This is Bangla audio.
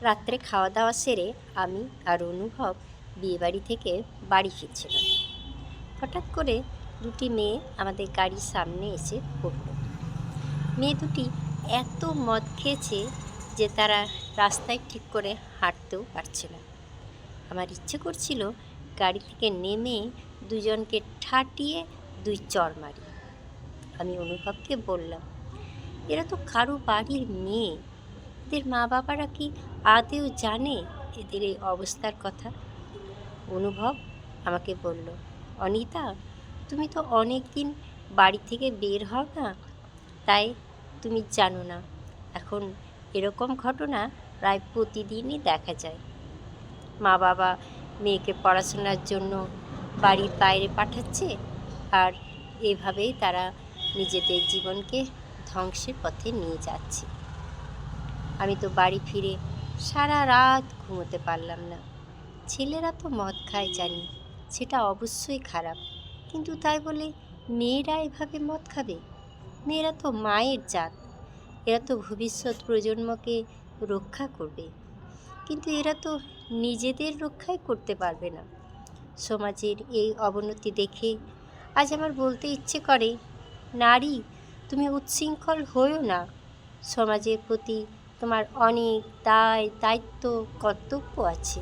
রাত্রে খাওয়া দাওয়া সেরে আমি আর অনুভব বিয়েবাড়ি থেকে বাড়ি ফিরছিলাম। হঠাৎ করে দুটি মেয়ে আমাদের গাড়ির সামনে এসে পড়ল। মেয়ে দুটি এত মদ খেয়েছে যে তারা রাস্তায় ঠিক করে হাঁটতেও পারছে না। আমার ইচ্ছে করছিল গাড়ি থেকে নেমে দুজনকে ঠাটিয়ে দুই চড় মারি। আমি অনুভবকে বললাম, এরা তো কারো বাড়ির মেয়ে, এদের মা বাবারা কি আদেও জানে এদের এই অবস্থার কথা? অনুভব আমাকে বলল, অনিতা, তুমি তো অনেক দিন বাড়ি থেকে বের হও না, তাই তুমি জানো না। এখন এরকম ঘটনা প্রায় প্রতিদিনই দেখা যায়। মা বাবা মেয়েকে পড়াশোনার জন্য বাড়ির বাইরে পাঠাচ্ছে, আর এভাবেই তারা নিজেদের জীবনকে ধ্বংসের পথে নিয়ে যাচ্ছে। আমি তো বাড়ি ফিরে সারা রাত ঘুমোতে পারলাম না। ছেলেরা তো মদ খায় জানি, সেটা অবশ্যই খারাপ, কিন্তু তাই বলে মেয়েরা এভাবে মদ খাবে? মেয়েরা তো মায়ের জাত, এরা তো ভবিষ্যৎ প্রজন্মকে রক্ষা করবে, কিন্তু এরা তো নিজেদের রক্ষাই করতে পারবে না। সমাজের এই অবনতি দেখে আজ আমার বলতে ইচ্ছে করে, নারী, তুমি উচ্ছৃঙ্খল হইও না। সমাজের প্রতি তোমার অনেক দায়, দায়িত্ব, কর্তব্য আছে।